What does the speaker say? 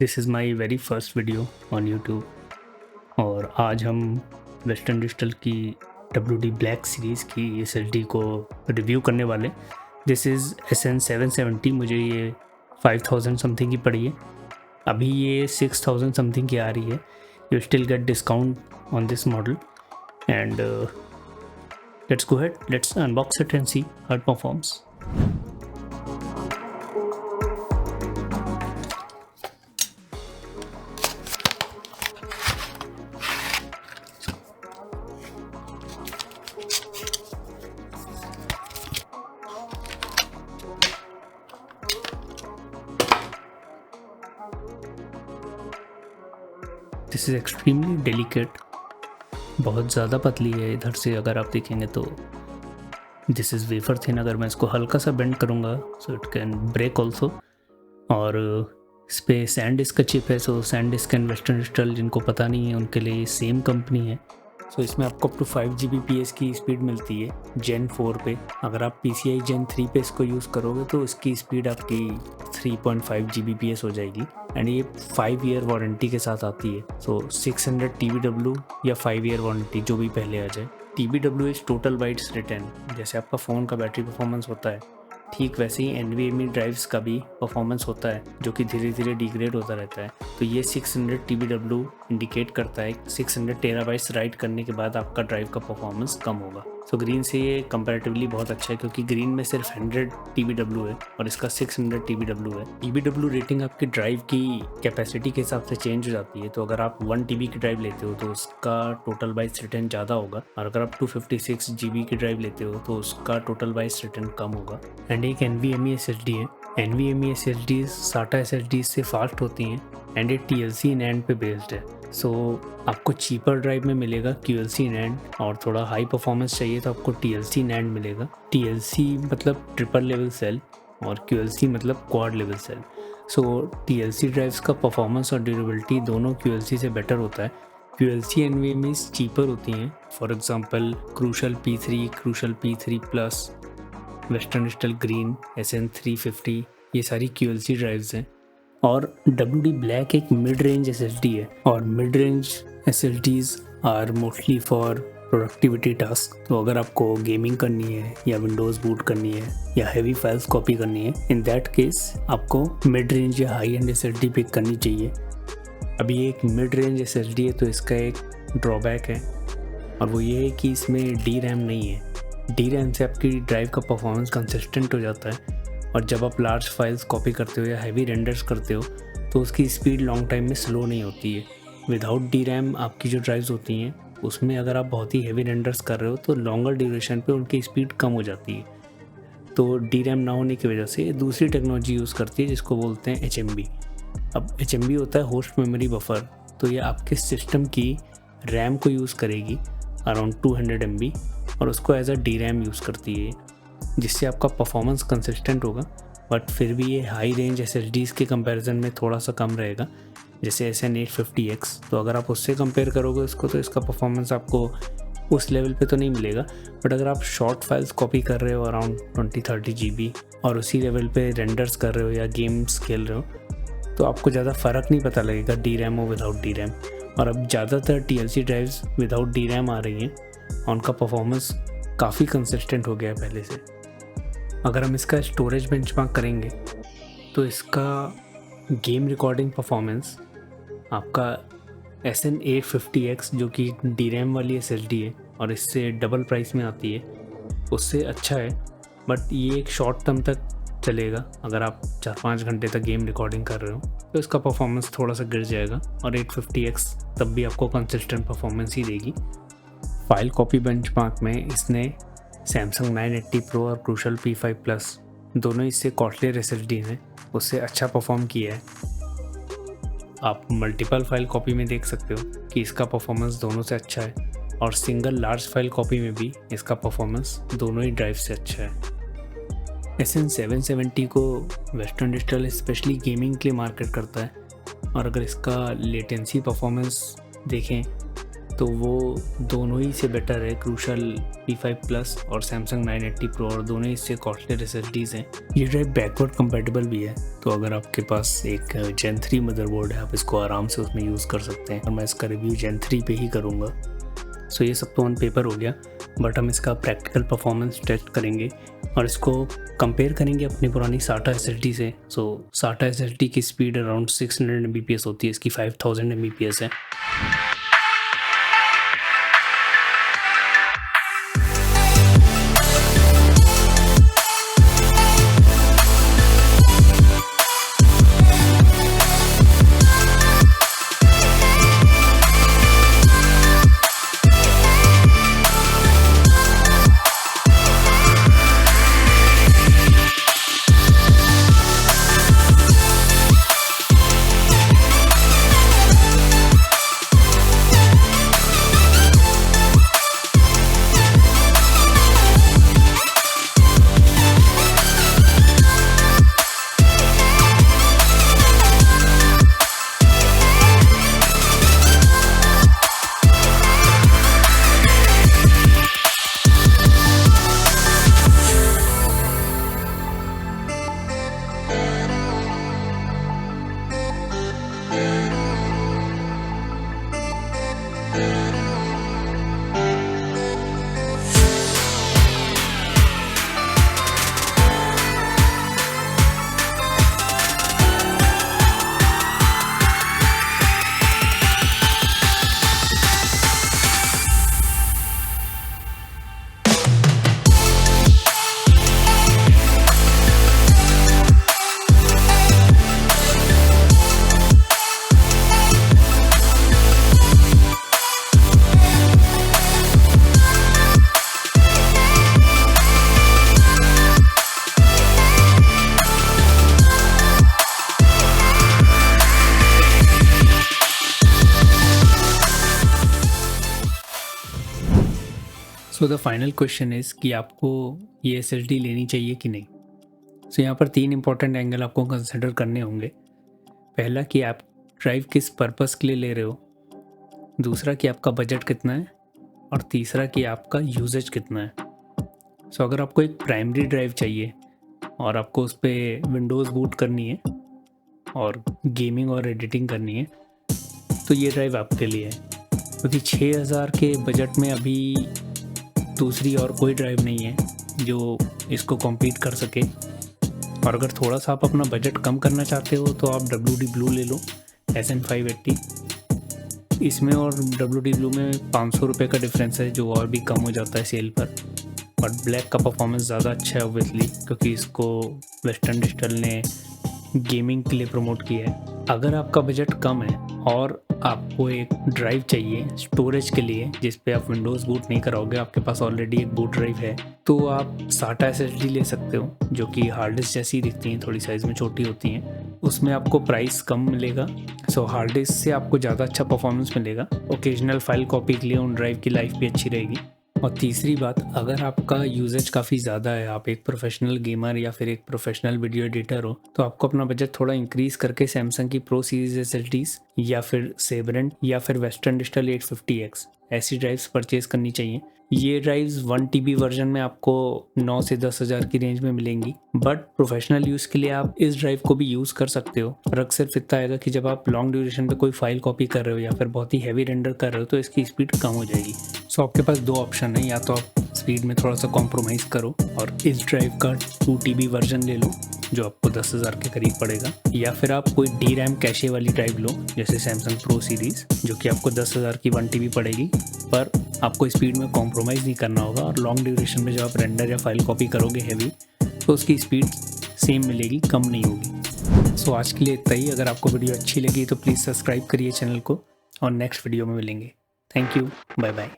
This is my very first video on YouTube और आज हम वेस्टर्न डिजिटल की WD ब्लैक सीरीज़ की SSD को रिव्यू करने वाले। This is SN770। मुझे ये 5000 समथिंग की पड़ी है। अभी ये 6000 समथिंग की आ रही है। You still get discount on this model and let's go head, let's unbox it and see how it performs. This is extremely delicate, बहुत ज़्यादा पतली है। इधर से अगर आप देखेंगे तो दिस इज़ वेफर थिन। अगर मैं इसको हल्का सा बेंड करूँगा so it can break also. और इस पर सैनडिस्क का चिप है। So SanDisk and Western Digital जिनको पता नहीं है उनके लिए सेम कंपनी है। सो इसमें आपको अप टू 5 Gbps की स्पीड मिलती है Gen 4 पे। अगर आप PCI Gen 3 पे इसको यूज़ करोगे तो इसकी स्पीड आपकी 3.5 Gbps हो जाएगी एंड ये 5 ईयर वारंटी के साथ आती है। सो 600 TBW या 5 ईयर वारंटी जो भी पहले आ जाए। TBW is total bytes return. जैसे आपका फ़ोन का बैटरी परफॉर्मेंस होता है ठीक वैसे ही NVMe ड्राइव्स का भी परफॉर्मेंस होता है जो कि धीरे धीरे डिग्रेड होता रहता है। तो ये 600 TBW इंडिकेट करता है 600 टेराबाइट्स राइट करने के बाद आपका ड्राइव का परफॉर्मेंस कम होगा। सो ग्रीन से ये कंपैरेटिवली बहुत अच्छा है क्योंकि ग्रीन में सिर्फ 100 TBW है और इसका 600 TBW है। TBW रेटिंग आपकी ड्राइव की कैपेसिटी के हिसाब से चेंज हो जाती है। तो अगर आप 1 TB की ड्राइव लेते हो तो उसका टोटल बाइट्स रिटर्न ज़्यादा होगा और अगर आप 256 GB की ड्राइव लेते हो तो उसका टोटल बाइट्स रिटर्न कम होगा। एंड एक NVMe SSD है। NVMe SSDs SATA SSDs से फास्ट होती हैं एंड ये TLC NAND पे बेस्ड है। सो आपको चीपर ड्राइव में मिलेगा QLC NAND और थोड़ा हाई परफॉर्मेंस चाहिए तो आपको TLC NAND मिलेगा। TLC मतलब ट्रिपल लेवल सेल और QLC मतलब quad level cell. So TLC drives का परफॉर्मेंस और ड्यूरेबिलिटी दोनों QLC से बेटर होता है। QLC NVMe's चीपर होती हैं। For example Crucial P3, Crucial P3 plus, Western Digital green, SN350, ये सारी QLC ड्राइव्स हैं। और WD ब्लैक एक मिड रेंज SSD है और mid range SSDs are mostly for productivity task. तो अगर आपको गेमिंग करनी है या विंडोज़ बूट करनी है या हैवी फाइल्स कॉपी करनी है, इन दैट केस आपको मिड रेंज या हाई एंड SSD पिक करनी चाहिए। अभी एक मिड रेंज SSD है तो इसका एक ड्रॉबैक है और वो ये है कि इसमें DRAM नहीं है। DRAM से आपकी ड्राइव का परफॉर्मेंस कंसिस्टेंट हो जाता है और जब आप लार्ज फाइल्स कॉपी करते हो या हैवी रेंडर्स करते हो तो उसकी स्पीड लॉन्ग टाइम में स्लो नहीं होती है। विदाउट DRAM आपकी जो ड्राइव्स होती हैं उसमें अगर आप बहुत ही हैवी रेंडर्स कर रहे हो तो लॉन्गर ड्यूरेशन पे उनकी स्पीड कम हो जाती है। तो DRAM ना होने की वजह से दूसरी टेक्नोलॉजी यूज़ करती है जिसको बोलते हैं HMB। अब HMB होता है होस्ट मेमोरी बफर। तो ये आपके सिस्टम की रैम को यूज़ करेगी अराउंड 200 MB और उसको एज अ DRAM यूज़ करती है जिससे आपका परफॉर्मेंस कंसिस्टेंट होगा। बट फिर भी ये हाई रेंज SSDs के कंपैरिजन में थोड़ा सा कम रहेगा जैसे SN850X। तो अगर आप उससे कंपेयर करोगे इसको तो इसका परफॉर्मेंस आपको उस लेवल पे तो नहीं मिलेगा। बट अगर आप शॉर्ट फाइल्स कॉपी कर रहे हो अराउंड 20-30 GB और उसी लेवल पे रेंडर्स कर रहे हो या गेम्स खेल रहे हो तो आपको ज़्यादा फ़र्क नहीं पता लगेगा DRAM और विदाउट DRAM। और अब ज़्यादातर TLC ड्राइव्स विदाउट DRAM आ रही हैं और उनका परफॉर्मेंस काफ़ी कंसिस्टेंट हो गया है पहले से। अगर हम इसका स्टोरेज बेंचमार्क करेंगे तो इसका गेम रिकॉर्डिंग परफॉर्मेंस आपका SN850X जो कि DRAM वाली SSD है और इससे डबल प्राइस में आती है उससे अच्छा है। बट ये एक शॉर्ट टर्म तक चलेगा। अगर आप 4-5 घंटे तक गेम रिकॉर्डिंग कर रहे हो तो इसका परफॉर्मेंस थोड़ा सा गिर जाएगा और 850X तब भी आपको कंसिस्टेंट परफॉर्मेंस ही देगी। फाइल कॉपी बेंचमार्क में इसने Samsung 980 Pro और क्रूशल P5 प्लस दोनों इससे कॉस्टलियर SSD हैं उससे अच्छा परफॉर्म किया है। आप मल्टीपल फाइल कॉपी में देख सकते हो कि इसका परफॉर्मेंस दोनों से अच्छा है और सिंगल लार्ज फाइल कॉपी में भी इसका परफॉर्मेंस दोनों ही ड्राइव से अच्छा है। SN770 को वेस्टर्न डिजिटल स्पेशली गेमिंग के लिए मार्केट करता है और अगर इसका लेटेंसी परफॉर्मेंस देखें तो वो दोनों ही से बेटर है, क्रूशल P5 प्लस और सैमसंग 980 प्रो, और दोनों ही इससे कॉस्टली SSDs हैं। ये ड्राइव बैकवर्ड कंपेटेबल भी है, तो अगर आपके पास एक Gen 3 मदरबोर्ड है आप इसको आराम से उसमें यूज़ कर सकते हैं, और मैं इसका रिव्यू Gen 3 पे ही करूँगा। सो ये सब तो ऑन पेपर हो गया, बट हम इसका प्रैक्टिकल परफॉर्मेंस टेस्ट करेंगे और इसको कंपेयर करेंगे अपनी पुरानी SATA SSD से। सो SATA SSD की स्पीड अराउंड 600 Mbps होती है, इसकी 5000 Mbps है। So the final question is कि आपको ये SSD लेनी चाहिए कि नहीं। सो यहाँ पर 3 इंपॉर्टेंट एंगल आपको कंसिडर करने होंगे। पहला कि आप ड्राइव किस पर्पस के लिए ले रहे हो, दूसरा कि आपका बजट कितना है, और तीसरा कि आपका यूजेज कितना है। सो अगर आपको एक प्राइमरी ड्राइव चाहिए और आपको उस पर विंडोज़ बूट करनी है और गेमिंग और एडिटिंग करनी है, तो ये ड्राइव आपके लिए है, क्योंकि 6000 के बजट में अभी दूसरी और कोई ड्राइव नहीं है जो इसको कॉम्पीट कर सके। और अगर थोड़ा सा आप अपना बजट कम करना चाहते हो तो आप WD Blue ले लो SN580। इसमें और WD Blue में 500 रुपये का डिफरेंस है, जो और भी कम हो जाता है सेल पर। बट ब्लैक का परफॉर्मेंस ज़्यादा अच्छा है ऑब्वियसली, क्योंकि इसको वेस्टर्न डिजिटल ने गेमिंग के लिए प्रमोट किया है। अगर आपका बजट कम है और आपको एक ड्राइव चाहिए स्टोरेज के लिए जिस पे आप विंडोज़ बूट नहीं कराओगे, आपके पास ऑलरेडी एक बूट ड्राइव है, तो आप SATA SSD ले सकते हो, जो कि हार्ड डिस्क जैसी दिखती हैं, थोड़ी साइज़ में छोटी होती हैं। उसमें आपको प्राइस कम मिलेगा। सो हार्ड डिस्क से आपको ज़्यादा अच्छा परफॉर्मेंस मिलेगा। ओकेजनल फाइल कॉपी के लिए उन ड्राइव की लाइफ भी अच्छी रहेगी। और तीसरी बात, अगर आपका यूजेज काफ़ी ज़्यादा है, आप एक प्रोफेशनल गेमर या फिर एक प्रोफेशनल वीडियो एडिटर हो, तो आपको अपना बजट थोड़ा इंक्रीज़ करके सैमसंग की प्रो सीरीज SSDs या फिर सेबरेंट या फिर वेस्टर्न डिजिटल 850X ऐसी ड्राइव्स परचेज़ करनी चाहिए। ये ड्राइव्स 1 TB वर्जन में आपको 9 से 10 हज़ार की रेंज में मिलेंगी, बट प्रोफेशनल यूज़ के लिए आप इस ड्राइव को भी यूज़ कर सकते हो। फर्क सिर्फ इतना आएगा कि जब आप लॉन्ग ड्यूरेशन पे कोई फाइल कॉपी कर रहे हो या फिर बहुत ही हैवी रेंडर कर रहे हो तो इसकी स्पीड कम हो जाएगी। सो आपके पास 2 ऑप्शन है, या तो आप स्पीड में थोड़ा सा कॉम्प्रोमाइज़ करो और इस ड्राइव का 2 TB वर्जन ले लो जो आपको 10 हज़ार के करीब पड़ेगा, या फिर आप कोई DRAM कैशे वाली ड्राइव लो जैसे सैमसंग प्रो सीरीज़, जो कि आपको 10 हज़ार की 1 TB पड़ेगी, पर आपको स्पीड में कॉम्प्रोमाइज़ नहीं करना होगा। और लॉन्ग ड्यूरेशन में जब आप रेंडर या फाइल कॉपी करोगे हैवी, तो उसकी स्पीड सेम मिलेगी, कम नहीं होगी। सो आज के लिए इतना ही। अगर आपको वीडियो अच्छी लगी तो प्लीज़ सब्सक्राइब करिए चैनल को, और नेक्स्ट वीडियो में मिलेंगे। Thank you, bye bye.